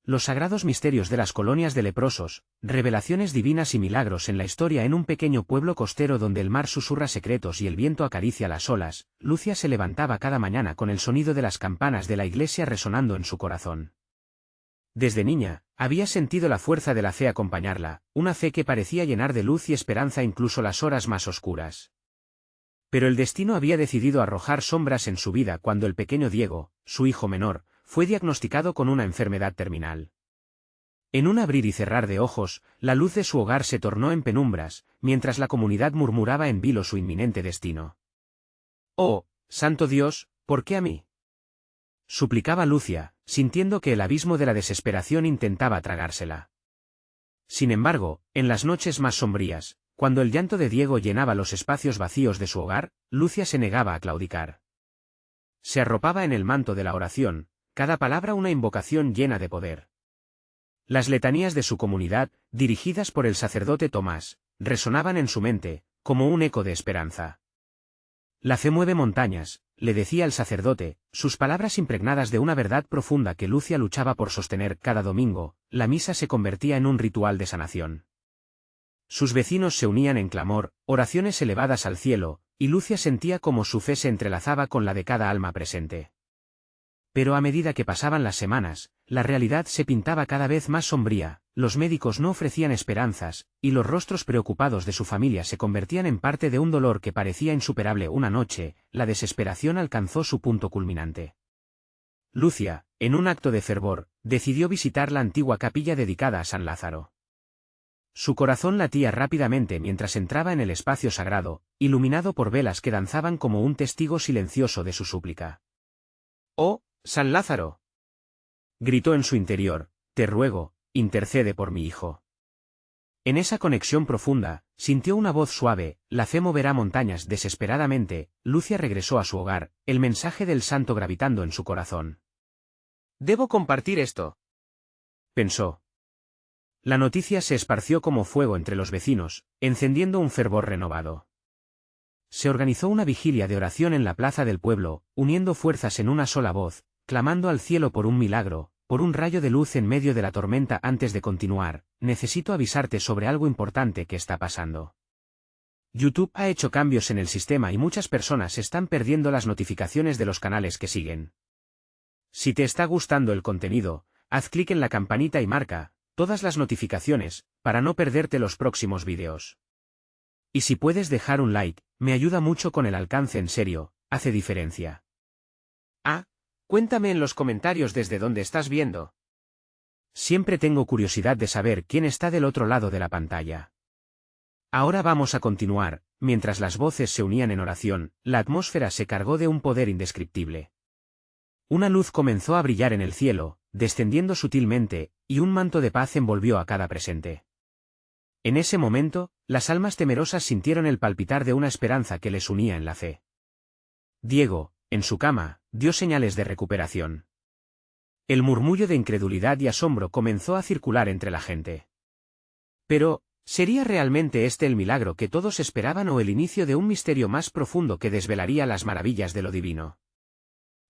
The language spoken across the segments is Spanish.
los sagrados misterios de las colonias de leprosos, revelaciones divinas y milagros en la historia en un pequeño pueblo costero donde el mar susurra secretos y el viento acaricia las olas. Lucia se levantaba cada mañana con el sonido de las campanas de la iglesia resonando en su corazón. Desde niña, había sentido la fuerza de la fe acompañarla, una fe que parecía llenar de luz y esperanza incluso las horas más oscuras. Pero el destino había decidido arrojar sombras en su vida cuando el pequeño Diego, su hijo menor, fue diagnosticado con una enfermedad terminal. En un abrir y cerrar de ojos, la luz de su hogar se tornó en penumbras, mientras la comunidad murmuraba en vilo su inminente destino. «Oh, santo Dios, ¿por qué a mí?», suplicaba Lucia, sintiendo que el abismo de la desesperación intentaba tragársela. Sin embargo, en las noches más sombrías, cuando el llanto de Diego llenaba los espacios vacíos de su hogar, Lucia se negaba a claudicar. Se arropaba en el manto de la oración, cada palabra una invocación llena de poder. Las letanías de su comunidad, dirigidas por el sacerdote Tomás, resonaban en su mente, como un eco de esperanza. «La fe mueve montañas», le decía el sacerdote, sus palabras impregnadas de una verdad profunda que Lucia luchaba por sostener. Cada domingo, la misa se convertía en un ritual de sanación. Sus vecinos se unían en clamor, oraciones elevadas al cielo, y Lucia sentía como su fe se entrelazaba con la de cada alma presente. Pero a medida que pasaban las semanas, la realidad se pintaba cada vez más sombría, los médicos no ofrecían esperanzas, y los rostros preocupados de su familia se convertían en parte de un dolor que parecía insuperable. Una noche, la desesperación alcanzó su punto culminante. Lucia, en un acto de fervor, decidió visitar la antigua capilla dedicada a San Lázaro. Su corazón latía rápidamente mientras entraba en el espacio sagrado, iluminado por velas que danzaban como un testigo silencioso de su súplica. «¡Oh, San Lázaro!», gritó en su interior, «te ruego, intercede por mi hijo». En esa conexión profunda, sintió una voz suave: «La fe moverá montañas». Desesperadamente, Lucia regresó a su hogar, el mensaje del santo gravitando en su corazón. «Debo compartir esto», pensó. La noticia se esparció como fuego entre los vecinos, encendiendo un fervor renovado. Se organizó una vigilia de oración en la plaza del pueblo, uniendo fuerzas en una sola voz, clamando al cielo por un milagro, por un rayo de luz en medio de la tormenta. «Antes de continuar, necesito avisarte sobre algo importante que está pasando. YouTube ha hecho cambios en el sistema y muchas personas están perdiendo las notificaciones de los canales que siguen. Si te está gustando el contenido, haz clic en la campanita y marca todas las notificaciones, para no perderte los próximos vídeos. Y si puedes dejar un like, me ayuda mucho con el alcance. En serio, hace diferencia. Cuéntame en los comentarios desde dónde estás viendo. Siempre tengo curiosidad de saber quién está del otro lado de la pantalla. Ahora vamos a continuar. Mientras las voces se unían en oración, la atmósfera se cargó de un poder indescriptible. Una luz comenzó a brillar en el cielo, descendiendo sutilmente, y un manto de paz envolvió a cada presente. En ese momento, las almas temerosas sintieron el palpitar de una esperanza que les unía en la fe. Diego, en su cama, dio señales de recuperación. El murmullo de incredulidad y asombro comenzó a circular entre la gente. Pero, ¿sería realmente este el milagro que todos esperaban o el inicio de un misterio más profundo que desvelaría las maravillas de lo divino?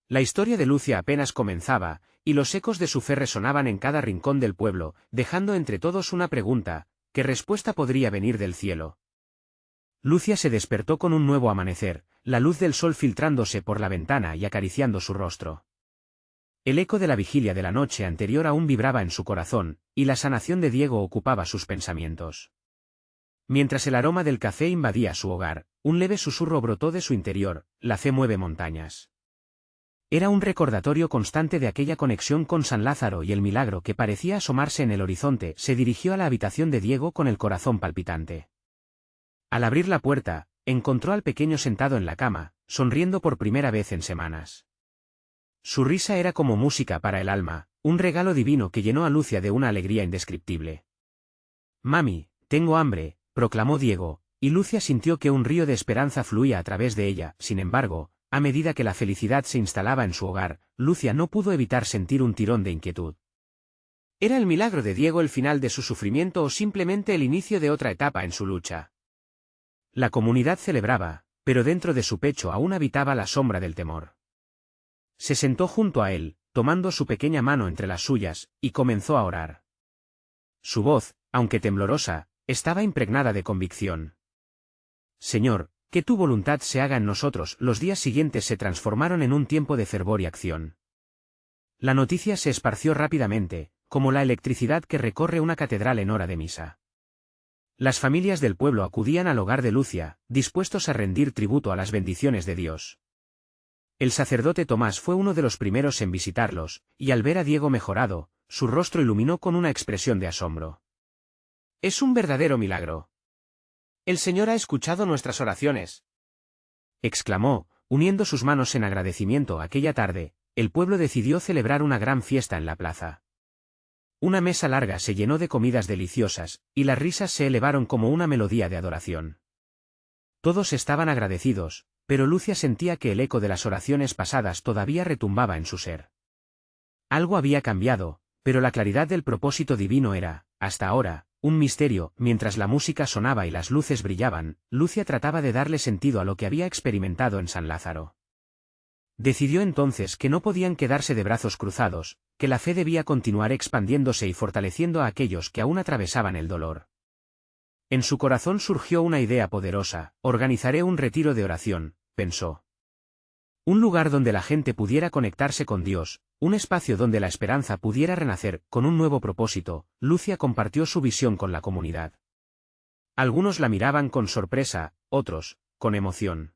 La historia de Lucia apenas comenzaba, y los ecos de su fe resonaban en cada rincón del pueblo, dejando entre todos una pregunta: ¿qué respuesta podría venir del cielo? Lucia se despertó con un nuevo amanecer, la luz del sol filtrándose por la ventana y acariciando su rostro. El eco de la vigilia de la noche anterior aún vibraba en su corazón, y la sanación de Diego ocupaba sus pensamientos. Mientras el aroma del café invadía su hogar, un leve susurro brotó de su interior: la fe mueve montañas. Era un recordatorio constante de aquella conexión con San Lázaro y el milagro que parecía asomarse en el horizonte. Se dirigió a la habitación de Diego con el corazón palpitante. Al abrir la puerta, encontró al pequeño sentado en la cama, sonriendo por primera vez en semanas. Su risa era como música para el alma, un regalo divino que llenó a Lucia de una alegría indescriptible. «Mami, tengo hambre», proclamó Diego, y Lucia sintió que un río de esperanza fluía a través de ella. Sin embargo, a medida que la felicidad se instalaba en su hogar, Lucia no pudo evitar sentir un tirón de inquietud. ¿Era el milagro de Diego el final de su sufrimiento o simplemente el inicio de otra etapa en su lucha? La comunidad celebraba, pero dentro de su pecho aún habitaba la sombra del temor. Se sentó junto a él, tomando su pequeña mano entre las suyas, y comenzó a orar. Su voz, aunque temblorosa, estaba impregnada de convicción. Señor, que tu voluntad se haga en nosotros. Los días siguientes se transformaron en un tiempo de fervor y acción. La noticia se esparció rápidamente, como la electricidad que recorre una catedral en hora de misa. Las familias del pueblo acudían al hogar de Lucia, dispuestos a rendir tributo a las bendiciones de Dios. El sacerdote Tomás fue uno de los primeros en visitarlos, y al ver a Diego mejorado, su rostro iluminó con una expresión de asombro. «Es un verdadero milagro. El Señor ha escuchado nuestras oraciones», exclamó, uniendo sus manos en agradecimiento. Aquella tarde, el pueblo decidió celebrar una gran fiesta en la plaza. Una mesa larga se llenó de comidas deliciosas, y las risas se elevaron como una melodía de adoración. Todos estaban agradecidos, pero Lucia sentía que el eco de las oraciones pasadas todavía retumbaba en su ser. Algo había cambiado, pero la claridad del propósito divino era, hasta ahora, un misterio. Mientras la música sonaba y las luces brillaban, Lucia trataba de darle sentido a lo que había experimentado en San Lázaro. Decidió entonces que no podían quedarse de brazos cruzados, que la fe debía continuar expandiéndose y fortaleciendo a aquellos que aún atravesaban el dolor. En su corazón surgió una idea poderosa: organizaré un retiro de oración, pensó. Un lugar donde la gente pudiera conectarse con Dios, un espacio donde la esperanza pudiera renacer. Con un nuevo propósito, Lucia compartió su visión con la comunidad. Algunos la miraban con sorpresa, otros, con emoción.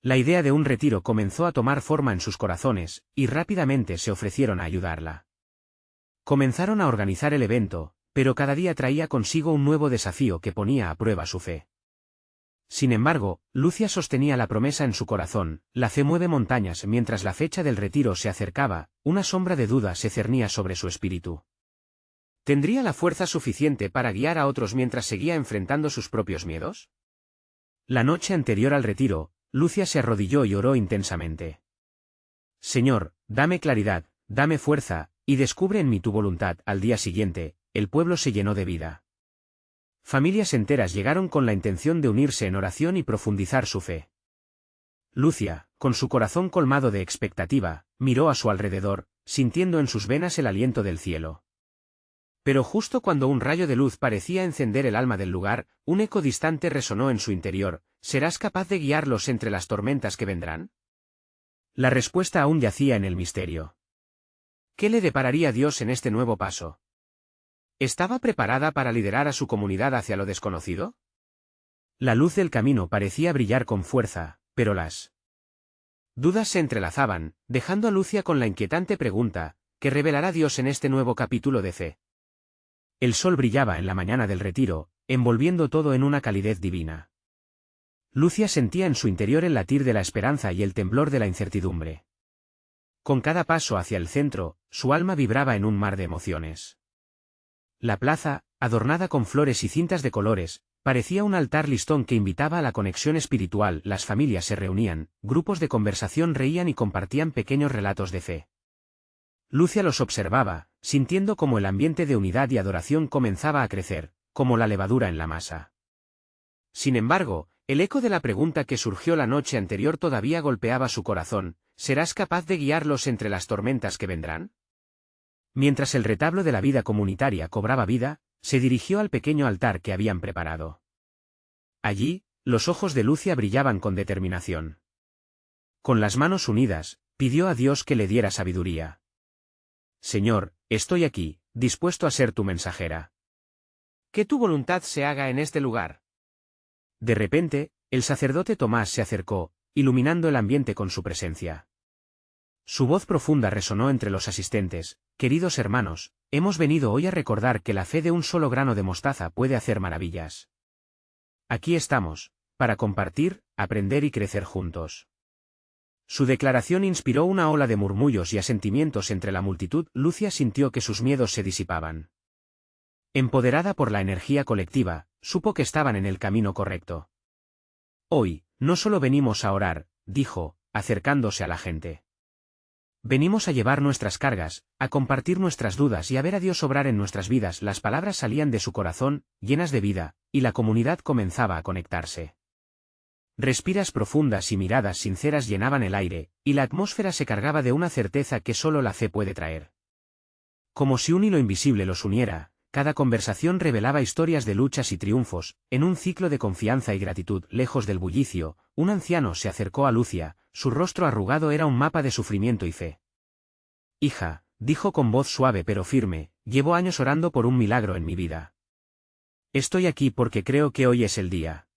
La idea de un retiro comenzó a tomar forma en sus corazones, y rápidamente se ofrecieron a ayudarla. Comenzaron a organizar el evento, pero cada día traía consigo un nuevo desafío que ponía a prueba su fe. Sin embargo, Lucia sostenía la promesa en su corazón: la fe mueve montañas. Mientras la fecha del retiro se acercaba, una sombra de duda se cernía sobre su espíritu. ¿Tendría la fuerza suficiente para guiar a otros mientras seguía enfrentando sus propios miedos? La noche anterior al retiro, Lucia se arrodilló y oró intensamente. Señor, dame claridad, dame fuerza, y descubre en mí tu voluntad. Al día siguiente, el pueblo se llenó de vida. Familias enteras llegaron con la intención de unirse en oración y profundizar su fe. Lucia, con su corazón colmado de expectativa, miró a su alrededor, sintiendo en sus venas el aliento del cielo. Pero justo cuando un rayo de luz parecía encender el alma del lugar, un eco distante resonó en su interior: ¿serás capaz de guiarlos entre las tormentas que vendrán? La respuesta aún yacía en el misterio. ¿Qué le depararía Dios en este nuevo paso? ¿Estaba preparada para liderar a su comunidad hacia lo desconocido? La luz del camino parecía brillar con fuerza, pero las dudas se entrelazaban, dejando a Lucia con la inquietante pregunta: ¿qué revelará Dios en este nuevo capítulo de fe? El sol brillaba en la mañana del retiro, envolviendo todo en una calidez divina. Lucia sentía en su interior el latir de la esperanza y el temblor de la incertidumbre. Con cada paso hacia el centro, su alma vibraba en un mar de emociones. La plaza, adornada con flores y cintas de colores, parecía un altar listón que invitaba a la conexión espiritual. Las familias se reunían, grupos de conversación reían y compartían pequeños relatos de fe. Lucia los observaba, sintiendo cómo el ambiente de unidad y adoración comenzaba a crecer, como la levadura en la masa. Sin embargo, el eco de la pregunta que surgió la noche anterior todavía golpeaba su corazón: ¿serás capaz de guiarlos entre las tormentas que vendrán? Mientras el retablo de la vida comunitaria cobraba vida, se dirigió al pequeño altar que habían preparado. Allí, los ojos de Lucia brillaban con determinación. Con las manos unidas, pidió a Dios que le diera sabiduría. Señor, estoy aquí, dispuesto a ser tu mensajera. Que tu voluntad se haga en este lugar. De repente, el sacerdote Tomás se acercó, iluminando el ambiente con su presencia. Su voz profunda resonó entre los asistentes: queridos hermanos, hemos venido hoy a recordar que la fe de un solo grano de mostaza puede hacer maravillas. Aquí estamos, para compartir, aprender y crecer juntos. Su declaración inspiró una ola de murmullos y asentimientos entre la multitud. Lucia sintió que sus miedos se disipaban. Empoderada por la energía colectiva, supo que estaban en el camino correcto. Hoy, no solo venimos a orar, dijo, acercándose a la gente. Venimos a llevar nuestras cargas, a compartir nuestras dudas y a ver a Dios obrar en nuestras vidas. Las palabras salían de su corazón, llenas de vida, y la comunidad comenzaba a conectarse. Respiras profundas y miradas sinceras llenaban el aire, y la atmósfera se cargaba de una certeza que solo la fe puede traer. Como si un hilo invisible los uniera, cada conversación revelaba historias de luchas y triunfos, en un ciclo de confianza y gratitud. Lejos del bullicio, un anciano se acercó a Lucia, su rostro arrugado era un mapa de sufrimiento y fe. Hija, dijo con voz suave pero firme, llevo años orando por un milagro en mi vida. Estoy aquí porque creo que hoy es el día.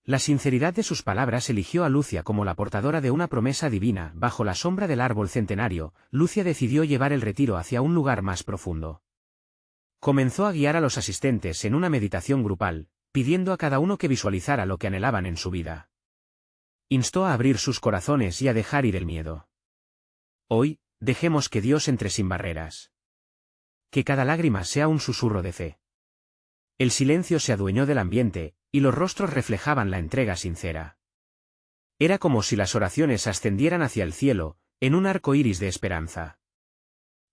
La sinceridad de sus palabras eligió a Lucia como la portadora de una promesa divina. Bajo la sombra del árbol centenario, Lucia decidió llevar el retiro hacia un lugar más profundo. Comenzó a guiar a los asistentes en una meditación grupal, pidiendo a cada uno que visualizara lo que anhelaban en su vida. Instó a abrir sus corazones y a dejar ir el miedo. Hoy, dejemos que Dios entre sin barreras. Que cada lágrima sea un susurro de fe. El silencio se adueñó del ambiente, y los rostros reflejaban la entrega sincera. Era como si las oraciones ascendieran hacia el cielo, en un arco iris de esperanza.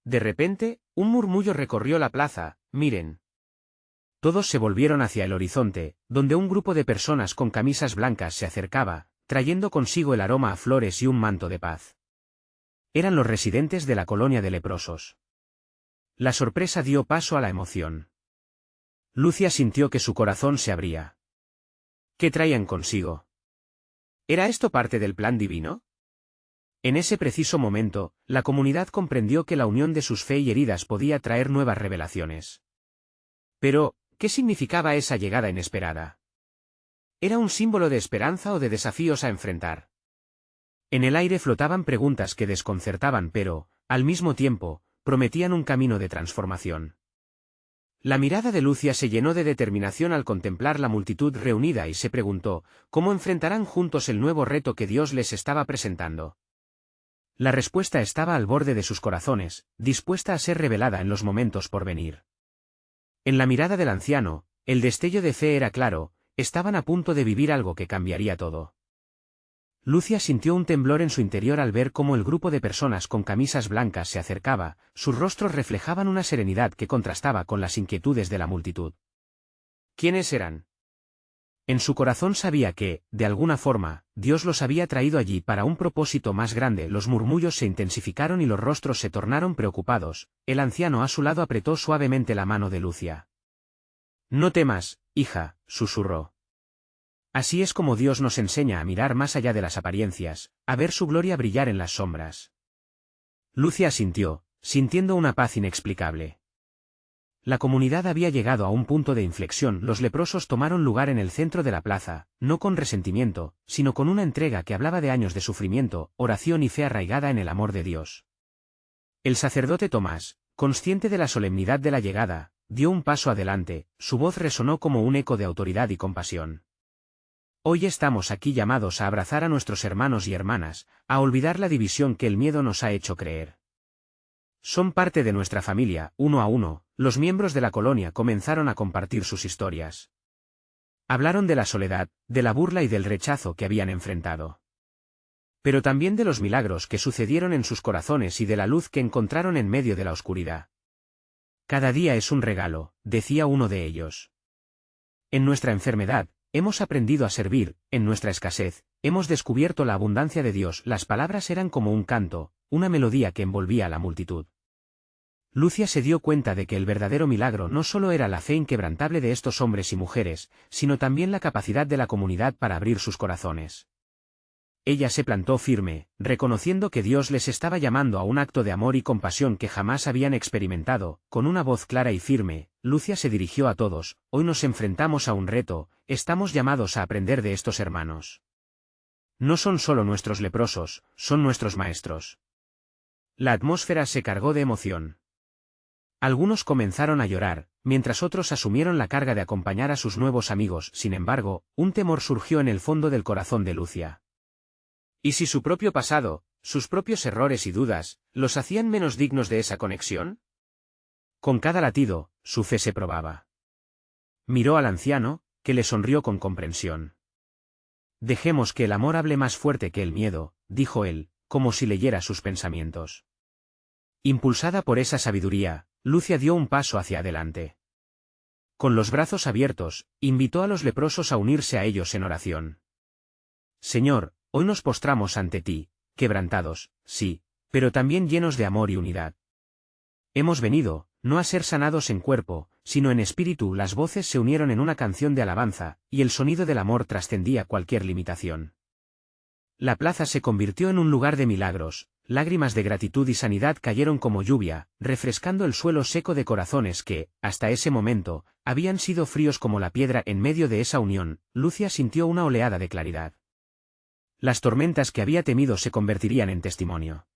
De repente, un murmullo recorrió la plaza, miren. Todos se volvieron hacia el horizonte, donde un grupo de personas con camisas blancas se acercaba, trayendo consigo el aroma a flores y un manto de paz. Eran los residentes de la colonia de leprosos. La sorpresa dio paso a la emoción. Lucia sintió que su corazón se abría. ¿Qué traían consigo? ¿Era esto parte del plan divino? En ese preciso momento, la comunidad comprendió que la unión de sus fe y heridas podía traer nuevas revelaciones. Pero, ¿qué significaba esa llegada inesperada? ¿Era un símbolo de esperanza o de desafíos a enfrentar? En el aire flotaban preguntas que desconcertaban pero, al mismo tiempo, prometían un camino de transformación. La mirada de Lucia se llenó de determinación al contemplar la multitud reunida y se preguntó, ¿cómo enfrentarán juntos el nuevo reto que Dios les estaba presentando? La respuesta estaba al borde de sus corazones, dispuesta a ser revelada en los momentos por venir. En la mirada del anciano, el destello de fe era claro, estaban a punto de vivir algo que cambiaría todo. Lucia sintió un temblor en su interior al ver cómo el grupo de personas con camisas blancas se acercaba, sus rostros reflejaban una serenidad que contrastaba con las inquietudes de la multitud. ¿Quiénes eran? En su corazón sabía que, de alguna forma, Dios los había traído allí para un propósito más grande. Los murmullos se intensificaron y los rostros se tornaron preocupados. El anciano a su lado apretó suavemente la mano de Lucia. No temas, hija, susurró. Así es como Dios nos enseña a mirar más allá de las apariencias, a ver su gloria brillar en las sombras. Lucia asintió, sintiendo una paz inexplicable. La comunidad había llegado a un punto de inflexión. Los leprosos tomaron lugar en el centro de la plaza, no con resentimiento, sino con una entrega que hablaba de años de sufrimiento, oración y fe arraigada en el amor de Dios. El sacerdote Tomás, consciente de la solemnidad de la llegada, dio un paso adelante, su voz resonó como un eco de autoridad y compasión. Hoy estamos aquí llamados a abrazar a nuestros hermanos y hermanas, a olvidar la división que el miedo nos ha hecho creer. Son parte de nuestra familia. Uno a uno, los miembros de la colonia comenzaron a compartir sus historias. Hablaron de la soledad, de la burla y del rechazo que habían enfrentado. Pero también de los milagros que sucedieron en sus corazones y de la luz que encontraron en medio de la oscuridad. Cada día es un regalo, decía uno de ellos. En nuestra enfermedad, hemos aprendido a servir, en nuestra escasez, hemos descubierto la abundancia de Dios. Las palabras eran como un canto, una melodía que envolvía a la multitud. Lucia se dio cuenta de que el verdadero milagro no solo era la fe inquebrantable de estos hombres y mujeres, sino también la capacidad de la comunidad para abrir sus corazones. Ella se plantó firme, reconociendo que Dios les estaba llamando a un acto de amor y compasión que jamás habían experimentado. Con una voz clara y firme, Lucia se dirigió a todos: hoy nos enfrentamos a un reto, estamos llamados a aprender de estos hermanos. No son solo nuestros leprosos, son nuestros maestros. La atmósfera se cargó de emoción. Algunos comenzaron a llorar, mientras otros asumieron la carga de acompañar a sus nuevos amigos. Sin embargo, un temor surgió en el fondo del corazón de Lucia. ¿Y si su propio pasado, sus propios errores y dudas, los hacían menos dignos de esa conexión? Con cada latido, su fe se probaba. Miró al anciano, que le sonrió con comprensión. Dejemos que el amor hable más fuerte que el miedo, dijo él, como si leyera sus pensamientos. Impulsada por esa sabiduría, Lucia dio un paso hacia adelante. Con los brazos abiertos, invitó a los leprosos a unirse a ellos en oración. Señor, hoy nos postramos ante ti, quebrantados, sí, pero también llenos de amor y unidad. Hemos venido, no a ser sanados en cuerpo, sino en espíritu. Las voces se unieron en una canción de alabanza, y el sonido del amor trascendía cualquier limitación. La plaza se convirtió en un lugar de milagros, lágrimas de gratitud y sanidad cayeron como lluvia, refrescando el suelo seco de corazones que, hasta ese momento, habían sido fríos como la piedra. En medio de esa unión, Lucia sintió una oleada de claridad. Las tormentas que había temido se convertirían en testimonio.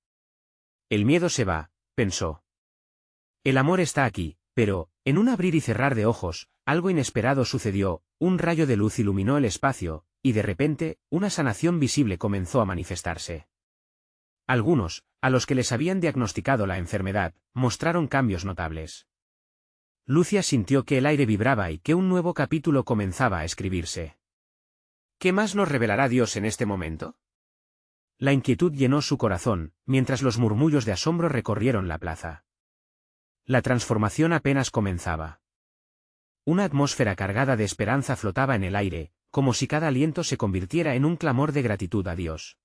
El miedo se va, pensó. El amor está aquí, pero, en un abrir y cerrar de ojos, algo inesperado sucedió, un rayo de luz iluminó el espacio, y de repente, una sanación visible comenzó a manifestarse. Algunos, a los que les habían diagnosticado la enfermedad, mostraron cambios notables. Lucia sintió que el aire vibraba y que un nuevo capítulo comenzaba a escribirse. ¿Qué más nos revelará Dios en este momento? La inquietud llenó su corazón, mientras los murmullos de asombro recorrieron la plaza. La transformación apenas comenzaba. Una atmósfera cargada de esperanza flotaba en el aire, como si cada aliento se convirtiera en un clamor de gratitud a Dios.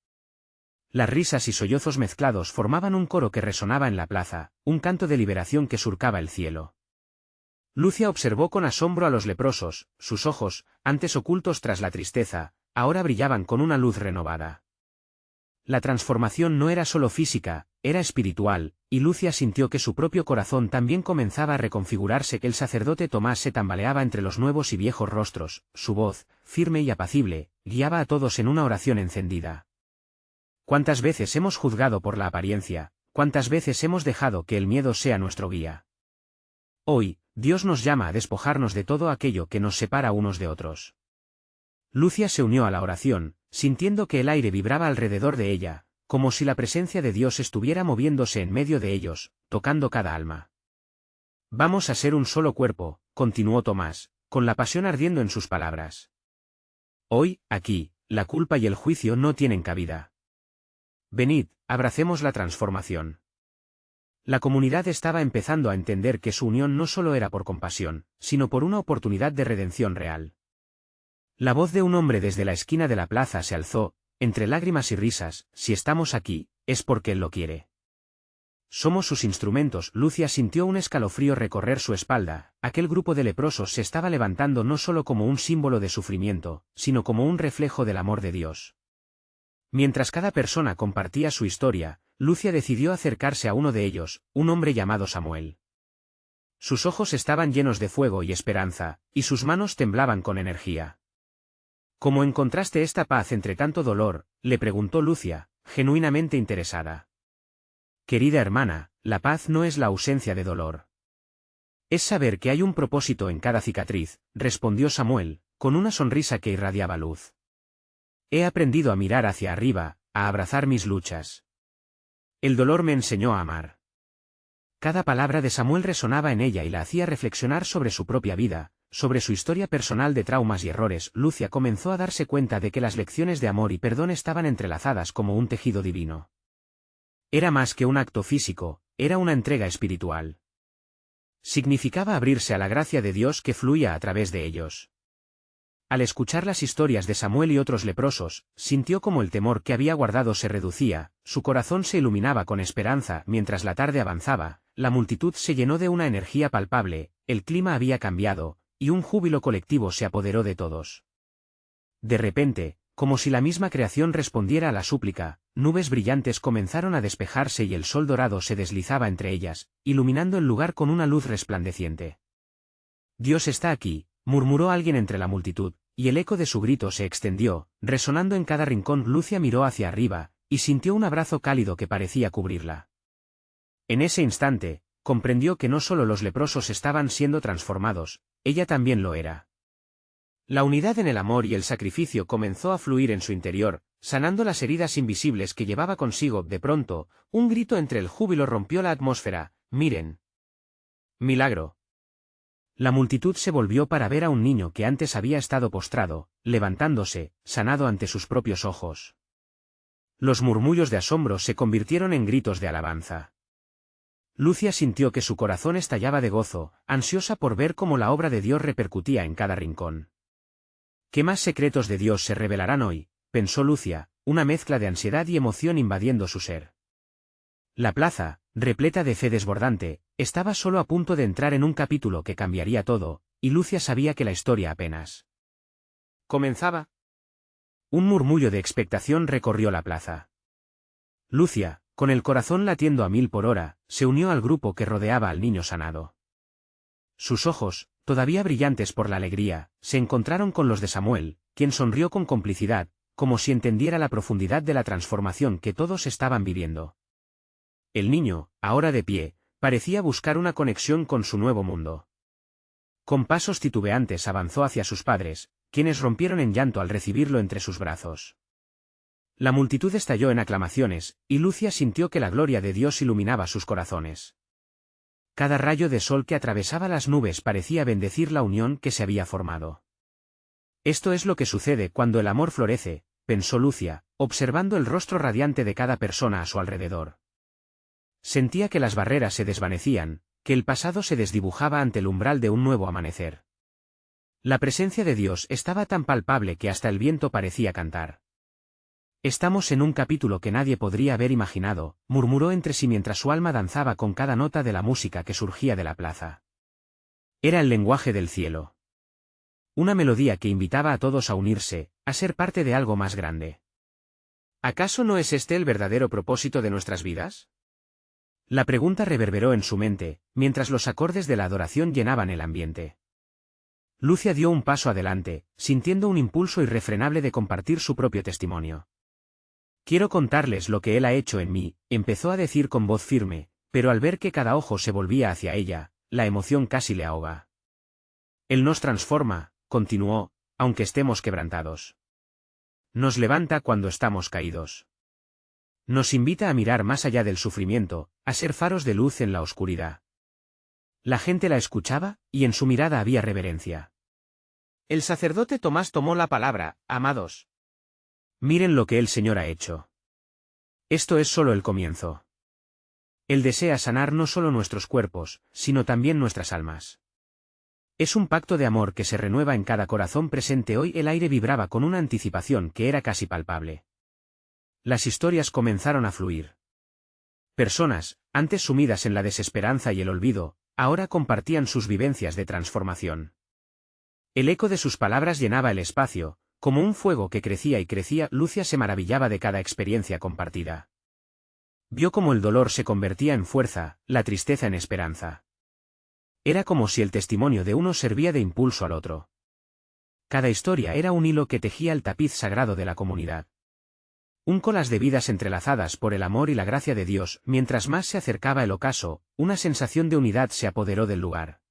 Las risas y sollozos mezclados formaban un coro que resonaba en la plaza, un canto de liberación que surcaba el cielo. Lucia observó con asombro a los leprosos, sus ojos, antes ocultos tras la tristeza, ahora brillaban con una luz renovada. La transformación no era solo física, era espiritual, y Lucia sintió que su propio corazón también comenzaba a reconfigurarse. El sacerdote Tomás se tambaleaba entre los nuevos y viejos rostros, su voz, firme y apacible, guiaba a todos en una oración encendida. ¿Cuántas veces hemos juzgado por la apariencia? ¿Cuántas veces hemos dejado que el miedo sea nuestro guía? Hoy, Dios nos llama a despojarnos de todo aquello que nos separa unos de otros. Lucia se unió a la oración, sintiendo que el aire vibraba alrededor de ella, como si la presencia de Dios estuviera moviéndose en medio de ellos, tocando cada alma. Vamos a ser un solo cuerpo, continuó Tomás, con la pasión ardiendo en sus palabras. Hoy, aquí, la culpa y el juicio no tienen cabida. Venid, abracemos la transformación. La comunidad estaba empezando a entender que su unión no solo era por compasión, sino por una oportunidad de redención real. La voz de un hombre desde la esquina de la plaza se alzó, entre lágrimas y risas: si estamos aquí, es porque Él lo quiere. Somos sus instrumentos. Lucia sintió un escalofrío recorrer su espalda. Aquel grupo de leprosos se estaba levantando no solo como un símbolo de sufrimiento, sino como un reflejo del amor de Dios. Mientras cada persona compartía su historia, Lucia decidió acercarse a uno de ellos, un hombre llamado Samuel. Sus ojos estaban llenos de fuego y esperanza, y sus manos temblaban con energía. ¿Cómo encontraste esta paz entre tanto dolor?, le preguntó Lucia, genuinamente interesada. Querida hermana, la paz no es la ausencia de dolor. Es saber que hay un propósito en cada cicatriz, respondió Samuel, con una sonrisa que irradiaba luz. He aprendido a mirar hacia arriba, a abrazar mis luchas. El dolor me enseñó a amar. Cada palabra de Samuel resonaba en ella y la hacía reflexionar sobre su propia vida, sobre su historia personal de traumas y errores. Lucia comenzó a darse cuenta de que las lecciones de amor y perdón estaban entrelazadas como un tejido divino. Era más que un acto físico, era una entrega espiritual. Significaba abrirse a la gracia de Dios que fluía a través de ellos. Al escuchar las historias de Samuel y otros leprosos, sintió como el temor que había guardado se reducía, su corazón se iluminaba con esperanza. Mientras la tarde avanzaba, la multitud se llenó de una energía palpable, el clima había cambiado, y un júbilo colectivo se apoderó de todos. De repente, como si la misma creación respondiera a la súplica, nubes brillantes comenzaron a despejarse y el sol dorado se deslizaba entre ellas, iluminando el lugar con una luz resplandeciente. Dios está aquí, murmuró alguien entre la multitud, y el eco de su grito se extendió, resonando en cada rincón. Lucia miró hacia arriba, y sintió un abrazo cálido que parecía cubrirla. En ese instante, comprendió que no solo los leprosos estaban siendo transformados, ella también lo era. La unidad en el amor y el sacrificio comenzó a fluir en su interior, sanando las heridas invisibles que llevaba consigo. De pronto, un grito entre el júbilo rompió la atmósfera: ¡miren! ¡Milagro! La multitud se volvió para ver a un niño que antes había estado postrado, levantándose, sanado ante sus propios ojos. Los murmullos de asombro se convirtieron en gritos de alabanza. Lucia sintió que su corazón estallaba de gozo, ansiosa por ver cómo la obra de Dios repercutía en cada rincón. ¿Qué más secretos de Dios se revelarán hoy? pensó Lucia, una mezcla de ansiedad y emoción invadiendo su ser. La plaza, repleta de fe desbordante, estaba solo a punto de entrar en un capítulo que cambiaría todo, y Lucia sabía que la historia apenas comenzaba. Un murmullo de expectación recorrió la plaza. Lucia, con el corazón latiendo a 1000 por hora, se unió al grupo que rodeaba al niño sanado. Sus ojos, todavía brillantes por la alegría, se encontraron con los de Samuel, quien sonrió con complicidad, como si entendiera la profundidad de la transformación que todos estaban viviendo. El niño, ahora de pie, parecía buscar una conexión con su nuevo mundo. Con pasos titubeantes avanzó hacia sus padres, quienes rompieron en llanto al recibirlo entre sus brazos. La multitud estalló en aclamaciones, y Lucia sintió que la gloria de Dios iluminaba sus corazones. Cada rayo de sol que atravesaba las nubes parecía bendecir la unión que se había formado. Esto es lo que sucede cuando el amor florece, pensó Lucia, observando el rostro radiante de cada persona a su alrededor. Sentía que las barreras se desvanecían, que el pasado se desdibujaba ante el umbral de un nuevo amanecer. La presencia de Dios estaba tan palpable que hasta el viento parecía cantar. Estamos en un capítulo que nadie podría haber imaginado, murmuró entre sí mientras su alma danzaba con cada nota de la música que surgía de la plaza. Era el lenguaje del cielo. Una melodía que invitaba a todos a unirse, a ser parte de algo más grande. ¿Acaso no es este el verdadero propósito de nuestras vidas? La pregunta reverberó en su mente, mientras los acordes de la adoración llenaban el ambiente. Lucia dio un paso adelante, sintiendo un impulso irrefrenable de compartir su propio testimonio. Quiero contarles lo que Él ha hecho en mí, empezó a decir con voz firme, pero al ver que cada ojo se volvía hacia ella, la emoción casi le ahoga. Él nos transforma, continuó, aunque estemos quebrantados. Nos levanta cuando estamos caídos. Nos invita a mirar más allá del sufrimiento, a ser faros de luz en la oscuridad. La gente la escuchaba, y en su mirada había reverencia. El sacerdote Tomás tomó la palabra, amados. Miren lo que el Señor ha hecho. Esto es solo el comienzo. Él desea sanar no solo nuestros cuerpos, sino también nuestras almas. Es un pacto de amor que se renueva en cada corazón presente hoy. El aire vibraba con una anticipación que era casi palpable. Las historias comenzaron a fluir. Personas, antes sumidas en la desesperanza y el olvido, ahora compartían sus vivencias de transformación. El eco de sus palabras llenaba el espacio, como un fuego que crecía y crecía. Lucia se maravillaba de cada experiencia compartida. Vio cómo el dolor se convertía en fuerza, la tristeza en esperanza. Era como si el testimonio de uno servía de impulso al otro. Cada historia era un hilo que tejía el tapiz sagrado de la comunidad. Un colas de vidas entrelazadas por el amor y la gracia de Dios. Mientras más se acercaba el ocaso, una sensación de unidad se apoderó del lugar.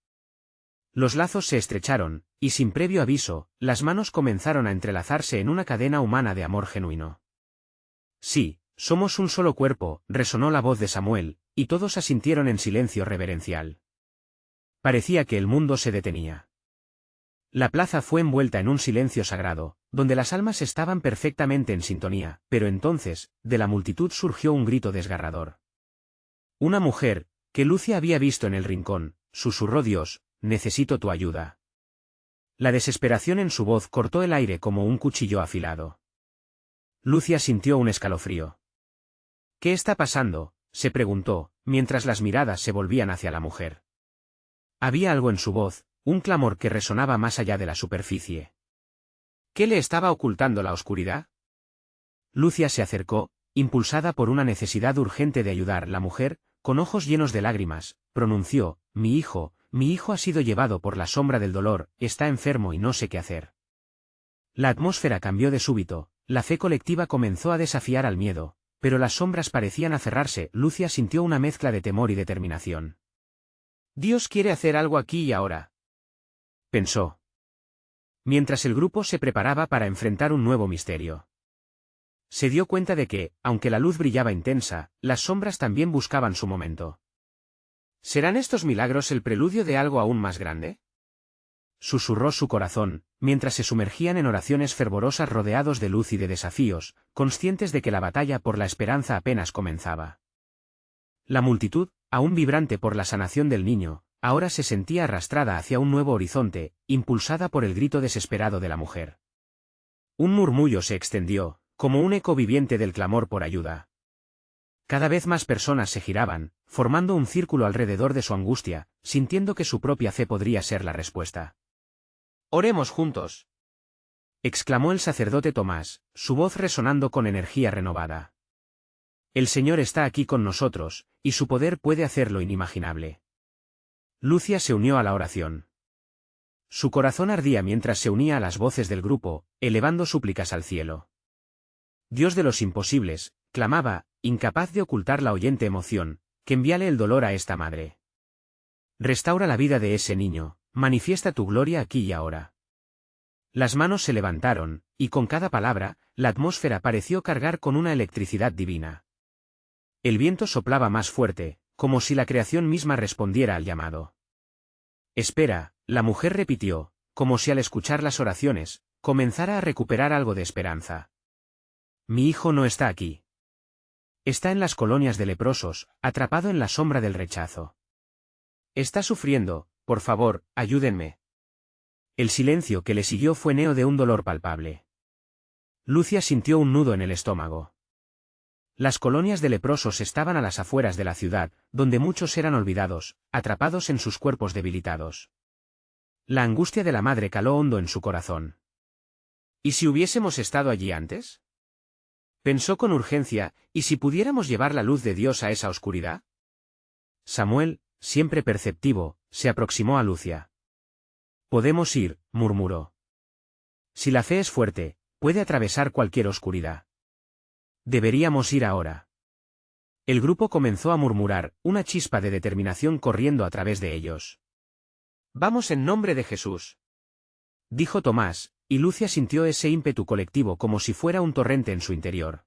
Los lazos se estrecharon, y sin previo aviso, las manos comenzaron a entrelazarse en una cadena humana de amor genuino. Sí, somos un solo cuerpo, resonó la voz de Samuel, y todos asintieron en silencio reverencial. Parecía que el mundo se detenía. La plaza fue envuelta en un silencio sagrado, donde las almas estaban perfectamente en sintonía, pero entonces, de la multitud surgió un grito desgarrador. Una mujer, que Lucia había visto en el rincón, susurró: Dios, necesito tu ayuda. La desesperación en su voz cortó el aire como un cuchillo afilado. Lucia sintió un escalofrío. ¿Qué está pasando?, se preguntó, mientras las miradas se volvían hacia la mujer. Había algo en su voz, un clamor que resonaba más allá de la superficie. ¿Qué le estaba ocultando la oscuridad? Lucia se acercó, impulsada por una necesidad urgente de ayudar. La mujer, con ojos llenos de lágrimas, pronunció: mi hijo ha sido llevado por la sombra del dolor, está enfermo y no sé qué hacer. La atmósfera cambió de súbito, la fe colectiva comenzó a desafiar al miedo, pero las sombras parecían aferrarse. Lucia sintió una mezcla de temor y determinación. Dios quiere hacer algo aquí y ahora, pensó, mientras el grupo se preparaba para enfrentar un nuevo misterio. Se dio cuenta de que, aunque la luz brillaba intensa, las sombras también buscaban su momento. ¿Serán estos milagros el preludio de algo aún más grande?, susurró su corazón, mientras se sumergían en oraciones fervorosas rodeados de luz y de desafíos, conscientes de que la batalla por la esperanza apenas comenzaba. La multitud, aún vibrante por la sanación del niño, ahora se sentía arrastrada hacia un nuevo horizonte, impulsada por el grito desesperado de la mujer. Un murmullo se extendió, como un eco viviente del clamor por ayuda. Cada vez más personas se giraban, formando un círculo alrededor de su angustia, sintiendo que su propia fe podría ser la respuesta. «Oremos juntos», exclamó el sacerdote Tomás, su voz resonando con energía renovada. «El Señor está aquí con nosotros, y su poder puede hacer lo inimaginable». Lucia se unió a la oración. Su corazón ardía mientras se unía a las voces del grupo, elevando súplicas al cielo. «Dios de los imposibles», clamaba, incapaz de ocultar la oyente emoción, «que envíale el dolor a esta madre. Restaura la vida de ese niño, manifiesta tu gloria aquí y ahora». Las manos se levantaron, y con cada palabra, la atmósfera pareció cargar con una electricidad divina. El viento soplaba más fuerte, como si la creación misma respondiera al llamado. «Espera», la mujer repitió, como si al escuchar las oraciones, comenzara a recuperar algo de esperanza. «Mi hijo no está aquí. Está en las colonias de leprosos, atrapado en la sombra del rechazo. Está sufriendo, por favor, ayúdenme». El silencio que le siguió fue neo de un dolor palpable. Lucia sintió un nudo en el estómago. Las colonias de leprosos estaban a las afueras de la ciudad, donde muchos eran olvidados, atrapados en sus cuerpos debilitados. La angustia de la madre caló hondo en su corazón. ¿Y si hubiésemos estado allí antes?, pensó con urgencia, ¿y si pudiéramos llevar la luz de Dios a esa oscuridad? Samuel, siempre perceptivo, se aproximó a Lucia. «Podemos ir», murmuró. «Si la fe es fuerte, puede atravesar cualquier oscuridad. Deberíamos ir ahora». El grupo comenzó a murmurar, una chispa de determinación corriendo a través de ellos. «Vamos en nombre de Jesús», dijo Tomás, y Lucia sintió ese ímpetu colectivo como si fuera un torrente en su interior.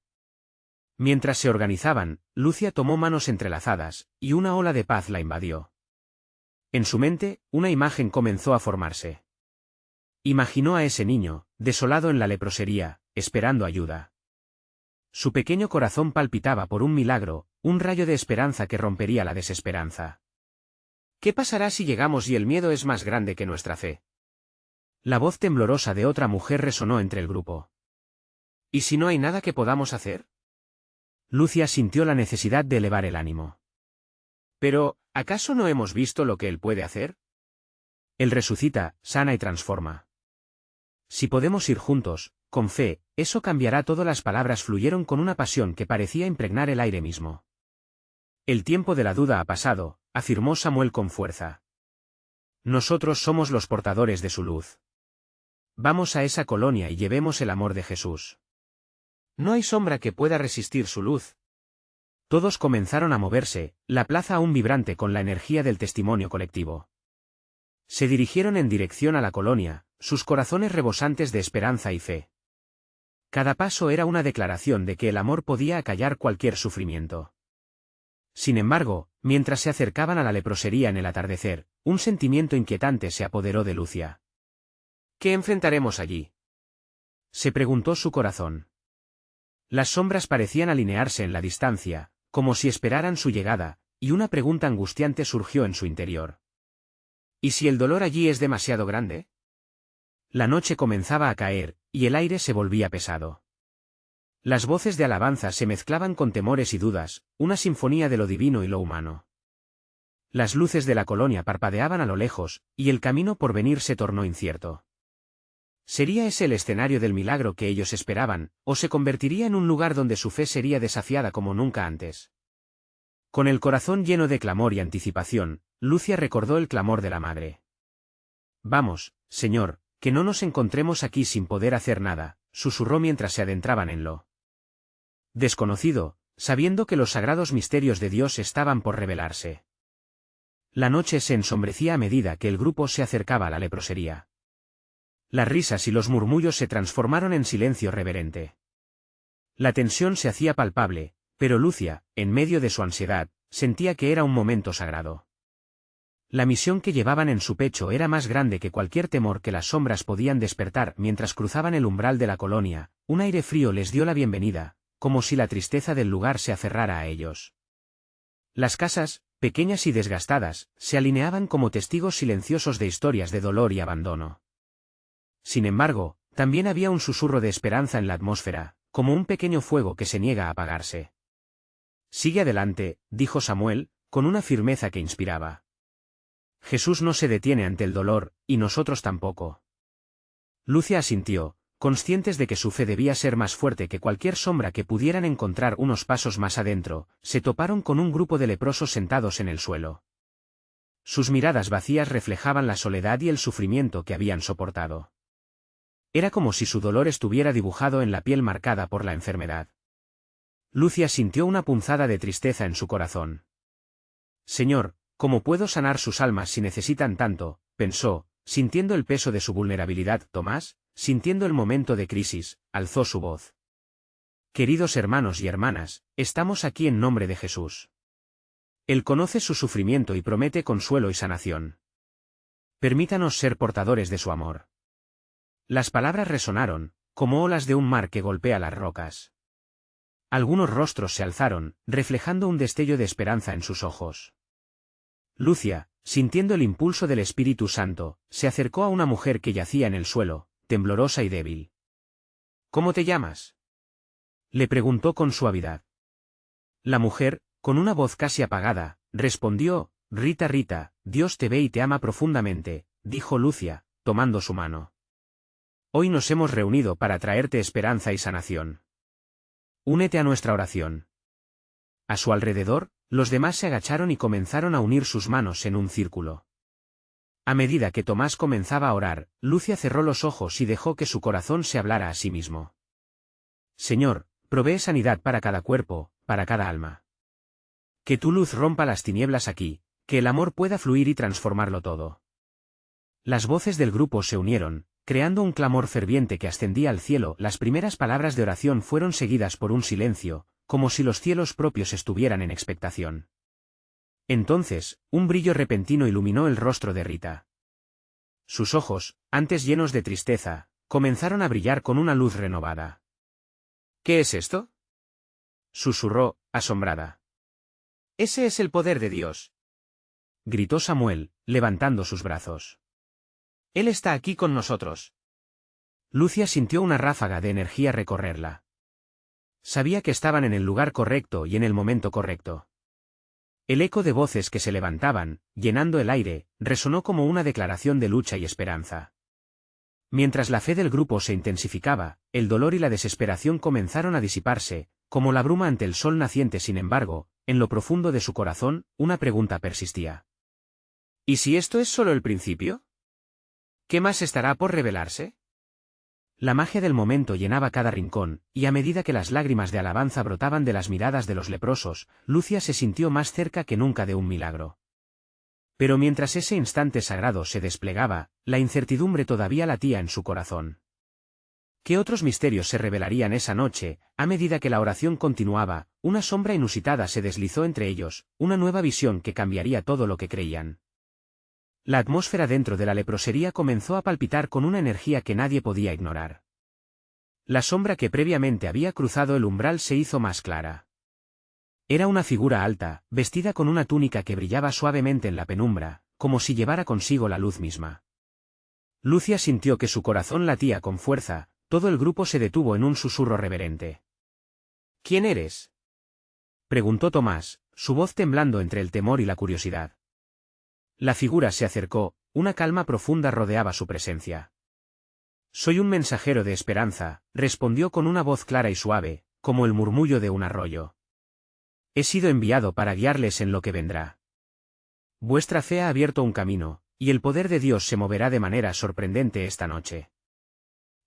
Mientras se organizaban, Lucia tomó manos entrelazadas, y una ola de paz la invadió. En su mente, una imagen comenzó a formarse. Imaginó a ese niño, desolado en la leprosería, esperando ayuda. Su pequeño corazón palpitaba por un milagro, un rayo de esperanza que rompería la desesperanza. «¿Qué pasará si llegamos y el miedo es más grande que nuestra fe?», la voz temblorosa de otra mujer resonó entre el grupo. «¿Y si no hay nada que podamos hacer?». Lucia sintió la necesidad de elevar el ánimo. «Pero, ¿acaso no hemos visto lo que Él puede hacer? Él resucita, sana y transforma. Si podemos ir juntos, con fe, eso cambiará todo». Las palabras fluyeron con una pasión que parecía impregnar el aire mismo. «El tiempo de la duda ha pasado», afirmó Samuel con fuerza. «Nosotros somos los portadores de su luz. Vamos a esa colonia y llevemos el amor de Jesús. No hay sombra que pueda resistir su luz». Todos comenzaron a moverse, la plaza aún vibrante con la energía del testimonio colectivo. Se dirigieron en dirección a la colonia, sus corazones rebosantes de esperanza y fe. Cada paso era una declaración de que el amor podía acallar cualquier sufrimiento. Sin embargo, mientras se acercaban a la leprosería en el atardecer, un sentimiento inquietante se apoderó de Lucia. «¿Qué enfrentaremos allí?», se preguntó su corazón. Las sombras parecían alinearse en la distancia, como si esperaran su llegada, y una pregunta angustiante surgió en su interior. «¿Y si el dolor allí es demasiado grande?». La noche comenzaba a caer, y el aire se volvía pesado. Las voces de alabanza se mezclaban con temores y dudas, una sinfonía de lo divino y lo humano. Las luces de la colonia parpadeaban a lo lejos, y el camino por venir se tornó incierto. ¿Sería ese el escenario del milagro que ellos esperaban, o se convertiría en un lugar donde su fe sería desafiada como nunca antes? Con el corazón lleno de clamor y anticipación, Lucia recordó el clamor de la madre. «Vamos, Señor, que no nos encontremos aquí sin poder hacer nada», susurró mientras se adentraban en lo desconocido, sabiendo que los sagrados misterios de Dios estaban por revelarse. La noche se ensombrecía a medida que el grupo se acercaba a la leprosería. Las risas y los murmullos se transformaron en silencio reverente. La tensión se hacía palpable, pero Lucia, en medio de su ansiedad, sentía que era un momento sagrado. La misión que llevaban en su pecho era más grande que cualquier temor que las sombras podían despertar. Mientras cruzaban el umbral de la colonia, un aire frío les dio la bienvenida, como si la tristeza del lugar se aferrara a ellos. Las casas, pequeñas y desgastadas, se alineaban como testigos silenciosos de historias de dolor y abandono. Sin embargo, También había un susurro de esperanza en la atmósfera, como un pequeño fuego que se niega a apagarse. Sigue adelante, dijo Samuel, con una firmeza que inspiraba. Jesús no se detiene ante el dolor, y nosotros tampoco. Lucia asintió, conscientes de que su fe debía ser más fuerte que cualquier sombra que pudieran encontrar. Unos pasos más adentro, se toparon con un grupo de leprosos sentados en el suelo. Sus miradas vacías reflejaban la soledad y el sufrimiento que habían soportado. Era como si su dolor estuviera dibujado en la piel marcada por la enfermedad. Lucia sintió una punzada de tristeza en su corazón. Señor, ¿cómo puedo sanar sus almas si necesitan tanto?, pensó, sintiendo el peso de su vulnerabilidad. Tomás, sintiendo el momento de crisis, alzó su voz. Queridos hermanos y hermanas, estamos aquí en nombre de Jesús. Él conoce su sufrimiento y promete consuelo y sanación. Permítanos ser portadores de su amor. Las palabras resonaron, como olas de un mar que golpea las rocas. Algunos rostros se alzaron, reflejando un destello de esperanza en sus ojos. Lucia, sintiendo el impulso del Espíritu Santo, se acercó a una mujer que yacía en el suelo, temblorosa y débil. ¿Cómo te llamas?, le preguntó con suavidad. La mujer, con una voz casi apagada, respondió: Rita, Rita, Dios te ve y te ama profundamente, dijo Lucia, tomando su mano. Hoy nos hemos reunido para traerte esperanza y sanación. Únete a nuestra oración. A su alrededor, los demás se agacharon y comenzaron a unir sus manos en un círculo. A medida que Tomás comenzaba a orar, Lucia cerró los ojos y dejó que su corazón se hablara a sí mismo. Señor, provee sanidad para cada cuerpo, para cada alma. Que tu luz rompa las tinieblas aquí, que el amor pueda fluir y transformarlo todo. Las voces del grupo se unieron, creando un clamor ferviente que ascendía al cielo. Las primeras palabras de oración fueron seguidas por un silencio, como si los cielos propios estuvieran en expectación. Entonces, un brillo repentino iluminó el rostro de Rita. Sus ojos, antes llenos de tristeza, comenzaron a brillar con una luz renovada. ¿Qué es esto?, susurró, asombrada. Ese es el poder de Dios, gritó Samuel, levantando sus brazos. Él está aquí con nosotros. Lucia sintió una ráfaga de energía recorrerla. Sabía que estaban en el lugar correcto y en el momento correcto. El eco de voces que se levantaban, llenando el aire, resonó como una declaración de lucha y esperanza. Mientras la fe del grupo se intensificaba, el dolor y la desesperación comenzaron a disiparse, como la bruma ante el sol naciente. Sin embargo, en lo profundo de su corazón, una pregunta persistía. ¿Y si esto es solo el principio? ¿Qué más estará por revelarse? La magia del momento llenaba cada rincón, y a medida que las lágrimas de alabanza brotaban de las miradas de los leprosos, Lucia se sintió más cerca que nunca de un milagro. Pero mientras ese instante sagrado se desplegaba, la incertidumbre todavía latía en su corazón. ¿Qué otros misterios se revelarían esa noche? A medida que la oración continuaba, una sombra inusitada se deslizó entre ellos, una nueva visión que cambiaría todo lo que creían. La atmósfera dentro de la leprosería comenzó a palpitar con una energía que nadie podía ignorar. La sombra que previamente había cruzado el umbral se hizo más clara. Era una figura alta, vestida con una túnica que brillaba suavemente en la penumbra, como si llevara consigo la luz misma. Lucia sintió que su corazón latía con fuerza. Todo el grupo se detuvo en un susurro reverente. ¿Quién eres?, preguntó Tomás, su voz temblando entre el temor y la curiosidad. La figura se acercó, una calma profunda rodeaba su presencia. Soy un mensajero de esperanza, respondió con una voz clara y suave, como el murmullo de un arroyo. He sido enviado para guiarles en lo que vendrá. Vuestra fe ha abierto un camino, y el poder de Dios se moverá de manera sorprendente esta noche.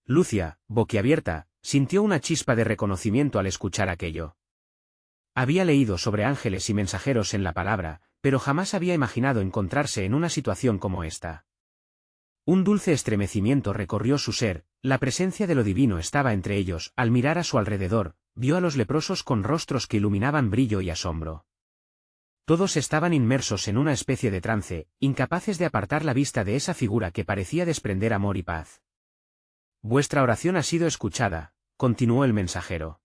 Lucia, boquiabierta, sintió una chispa de reconocimiento al escuchar aquello. Había leído sobre ángeles y mensajeros en la palabra, pero jamás había imaginado encontrarse en una situación como esta. Un dulce estremecimiento recorrió su ser, la presencia de lo divino estaba entre ellos. Al mirar a su alrededor, vio a los leprosos con rostros que iluminaban brillo y asombro. Todos estaban inmersos en una especie de trance, incapaces de apartar la vista de esa figura que parecía desprender amor y paz. Vuestra oración ha sido escuchada, continuó el mensajero.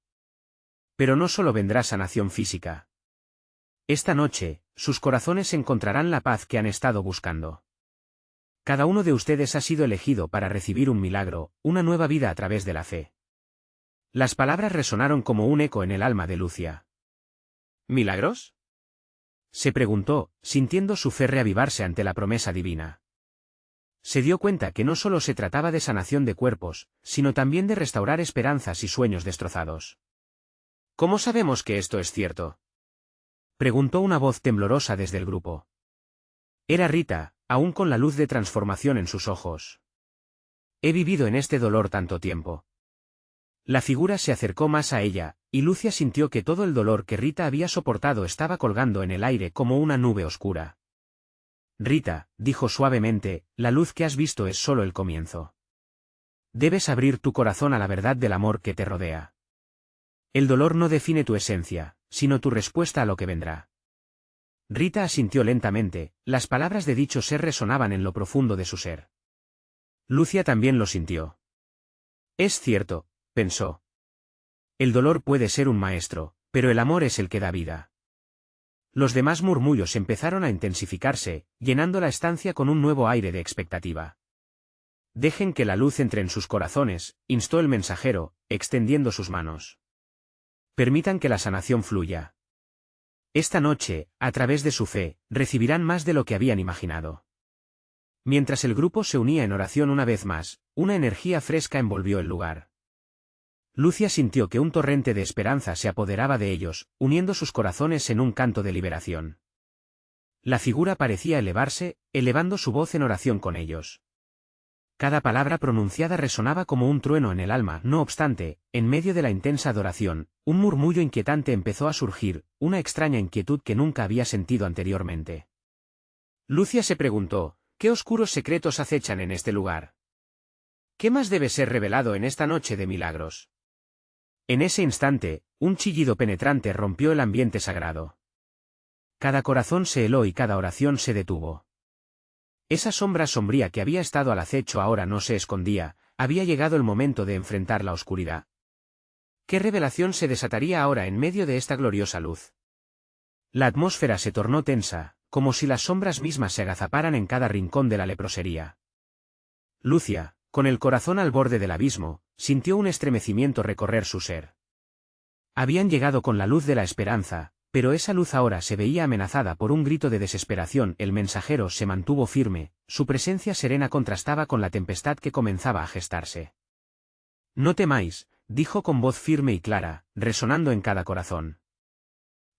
Pero no solo vendrá sanación física. Esta noche, sus corazones encontrarán la paz que han estado buscando. Cada uno de ustedes ha sido elegido para recibir un milagro, una nueva vida a través de la fe. Las palabras resonaron como un eco en el alma de Lucia. ¿Milagros?, se preguntó, sintiendo su fe reavivarse ante la promesa divina. Se dio cuenta que no solo se trataba de sanación de cuerpos, sino también de restaurar esperanzas y sueños destrozados. ¿Cómo sabemos que esto es cierto?, preguntó una voz temblorosa desde el grupo. Era Rita, aún con la luz de transformación en sus ojos. He vivido en este dolor tanto tiempo. La figura se acercó más a ella, y Lucia sintió que todo el dolor que Rita había soportado estaba colgando en el aire como una nube oscura. Rita, dijo suavemente, la luz que has visto es solo el comienzo. Debes abrir tu corazón a la verdad del amor que te rodea. El dolor no define tu esencia, sino tu respuesta a lo que vendrá. Rita asintió lentamente, las palabras de dicho ser resonaban en lo profundo de su ser. Lucia también lo sintió. Es cierto, pensó. El dolor puede ser un maestro, pero el amor es el que da vida. Los demás murmullos empezaron a intensificarse, llenando la estancia con un nuevo aire de expectativa. Dejen que la luz entre en sus corazones, instó el mensajero, extendiendo sus manos. Permitan que la sanación fluya. Esta noche, a través de su fe, recibirán más de lo que habían imaginado. Mientras el grupo se unía en oración una vez más, una energía fresca envolvió el lugar. Lucia sintió que un torrente de esperanza se apoderaba de ellos, uniendo sus corazones en un canto de liberación. La figura parecía elevarse, elevando su voz en oración con ellos. Cada palabra pronunciada resonaba como un trueno en el alma. No obstante, en medio de la intensa adoración, un murmullo inquietante empezó a surgir, una extraña inquietud que nunca había sentido anteriormente. Lucia se preguntó, ¿qué oscuros secretos acechan en este lugar? ¿Qué más debe ser revelado en esta noche de milagros? En ese instante, un chillido penetrante rompió el ambiente sagrado. Cada corazón se heló y cada oración se detuvo. Esa sombra sombría que había estado al acecho ahora no se escondía, había llegado el momento de enfrentar la oscuridad. ¿Qué revelación se desataría ahora en medio de esta gloriosa luz? La atmósfera se tornó tensa, como si las sombras mismas se agazaparan en cada rincón de la leprosería. Lucia, con el corazón al borde del abismo, sintió un estremecimiento recorrer su ser. Habían llegado con la luz de la esperanza, pero esa luz ahora se veía amenazada por un grito de desesperación. El mensajero se mantuvo firme, su presencia serena contrastaba con la tempestad que comenzaba a gestarse. No temáis, dijo con voz firme y clara, resonando en cada corazón.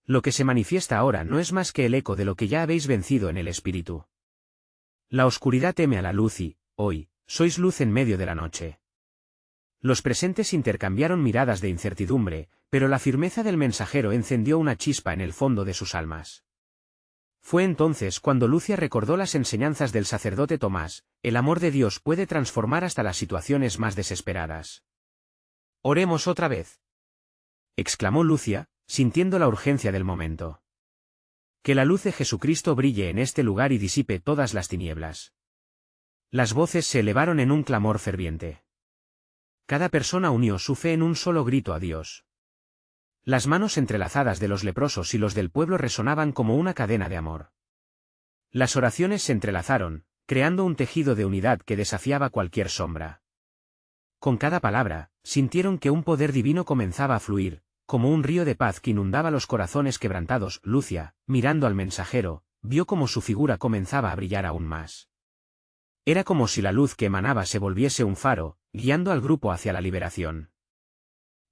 Lo que se manifiesta ahora no es más que el eco de lo que ya habéis vencido en el espíritu. La oscuridad teme a la luz y, hoy, sois luz en medio de la noche. Los presentes intercambiaron miradas de incertidumbre, pero la firmeza del mensajero encendió una chispa en el fondo de sus almas. Fue entonces cuando Lucia recordó las enseñanzas del sacerdote Tomás: el amor de Dios puede transformar hasta las situaciones más desesperadas. «Oremos otra vez», exclamó Lucia, sintiendo la urgencia del momento. Que la luz de Jesucristo brille en este lugar y disipe todas las tinieblas. Las voces se elevaron en un clamor ferviente. Cada persona unió su fe en un solo grito a Dios. Las manos entrelazadas de los leprosos y los del pueblo resonaban como una cadena de amor. Las oraciones se entrelazaron, creando un tejido de unidad que desafiaba cualquier sombra. Con cada palabra, sintieron que un poder divino comenzaba a fluir, como un río de paz que inundaba los corazones quebrantados. Lucia, mirando al mensajero, vio cómo su figura comenzaba a brillar aún más. Era como si la luz que emanaba se volviese un faro, guiando al grupo hacia la liberación.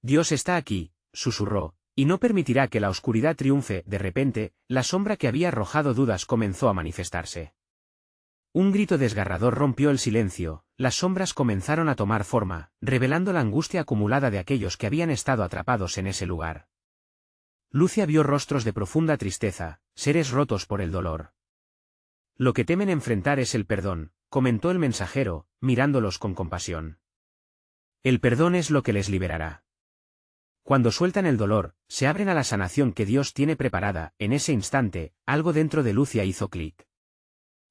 Dios está aquí, susurró, y no permitirá que la oscuridad triunfe. De repente, la sombra que había arrojado dudas comenzó a manifestarse. Un grito desgarrador rompió el silencio, las sombras comenzaron a tomar forma, revelando la angustia acumulada de aquellos que habían estado atrapados en ese lugar. Lucia vio rostros de profunda tristeza, seres rotos por el dolor. Lo que temen enfrentar es el perdón, comentó el mensajero, mirándolos con compasión. El perdón es lo que les liberará. Cuando sueltan el dolor, se abren a la sanación que Dios tiene preparada. En ese instante, algo dentro de Lucia hizo clic.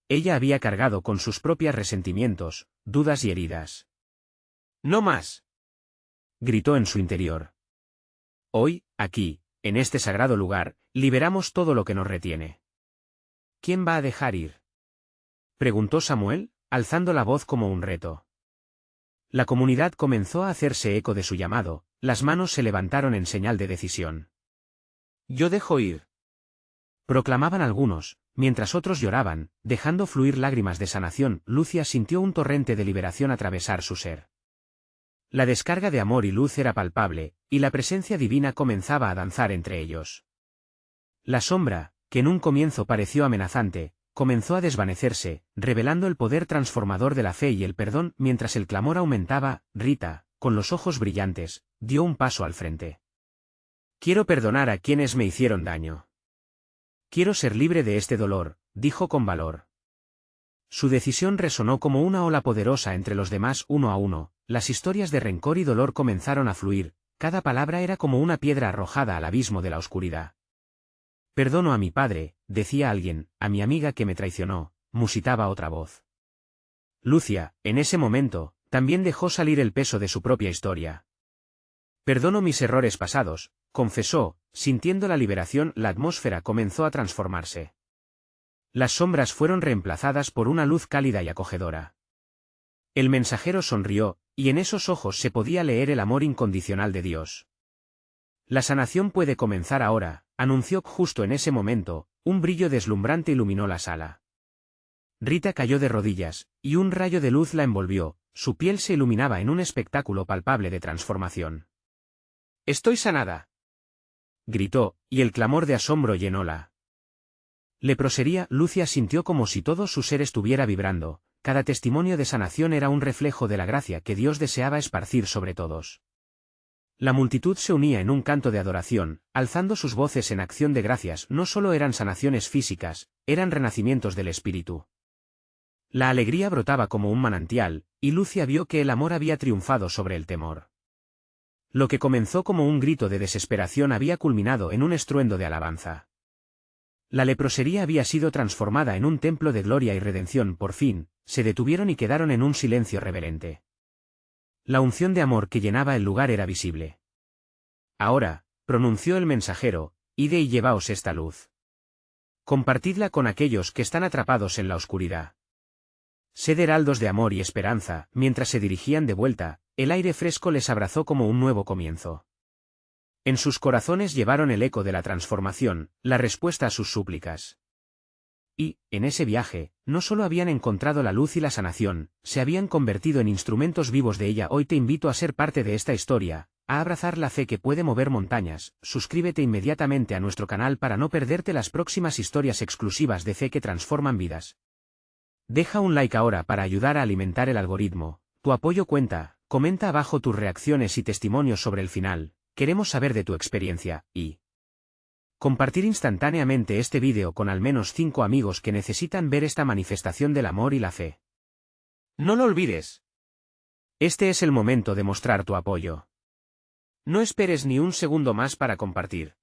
Ella había cargado con sus propios resentimientos, dudas y heridas. «¡No más!», gritó en su interior. «Hoy, aquí, en este sagrado lugar, liberamos todo lo que nos retiene». «¿Quién va a dejar ir?», preguntó Samuel, alzando la voz como un reto. La comunidad comenzó a hacerse eco de su llamado, las manos se levantaron en señal de decisión. Yo dejo ir, proclamaban algunos, mientras otros lloraban, dejando fluir lágrimas de sanación. Lucia sintió un torrente de liberación atravesar su ser. La descarga de amor y luz era palpable, y la presencia divina comenzaba a danzar entre ellos. La sombra, que en un comienzo pareció amenazante, comenzó a desvanecerse, revelando el poder transformador de la fe y el perdón. Mientras el clamor aumentaba, Rita, con los ojos brillantes, dio un paso al frente. Quiero perdonar a quienes me hicieron daño. Quiero ser libre de este dolor, dijo con valor. Su decisión resonó como una ola poderosa entre los demás. Uno a uno, las historias de rencor y dolor comenzaron a fluir, cada palabra era como una piedra arrojada al abismo de la oscuridad. Perdono a mi padre, decía alguien, a mi amiga que me traicionó, musitaba otra voz. Lucia, en ese momento, también dejó salir el peso de su propia historia. Perdono mis errores pasados, confesó, sintiendo la liberación. La atmósfera comenzó a transformarse. Las sombras fueron reemplazadas por una luz cálida y acogedora. El mensajero sonrió, y en esos ojos se podía leer el amor incondicional de Dios. La sanación puede comenzar ahora, anunció. Justo en ese momento, un brillo deslumbrante iluminó la sala. Rita cayó de rodillas, y un rayo de luz la envolvió, su piel se iluminaba en un espectáculo palpable de transformación. «Estoy sanada», gritó, y el clamor de asombro llenó la leprosería. Lucia sintió como si todo su ser estuviera vibrando, cada testimonio de sanación era un reflejo de la gracia que Dios deseaba esparcir sobre todos. La multitud se unía en un canto de adoración, alzando sus voces en acción de gracias. No solo eran sanaciones físicas, eran renacimientos del espíritu. La alegría brotaba como un manantial, y Lucia vio que el amor había triunfado sobre el temor. Lo que comenzó como un grito de desesperación había culminado en un estruendo de alabanza. La leprosería había sido transformada en un templo de gloria y redención. Por fin, se detuvieron y quedaron en un silencio reverente. La unción de amor que llenaba el lugar era visible. Ahora, pronunció el mensajero, id y llevaos esta luz. Compartidla con aquellos que están atrapados en la oscuridad. Sed heraldos de amor y esperanza. Mientras se dirigían de vuelta, el aire fresco les abrazó como un nuevo comienzo. En sus corazones llevaron el eco de la transformación, la respuesta a sus súplicas. Y, en ese viaje, no solo habían encontrado la luz y la sanación, se habían convertido en instrumentos vivos de ella. Hoy te invito a ser parte de esta historia, a abrazar la fe que puede mover montañas. Suscríbete inmediatamente a nuestro canal para no perderte las próximas historias exclusivas de fe que transforman vidas. Deja un like ahora para ayudar a alimentar el algoritmo, tu apoyo cuenta, comenta abajo tus reacciones y testimonios sobre el final, queremos saber de tu experiencia, y compartir instantáneamente este vídeo con al menos 5 amigos que necesitan ver esta manifestación del amor y la fe. No lo olvides. Este es el momento de mostrar tu apoyo. No esperes ni un segundo más para compartir.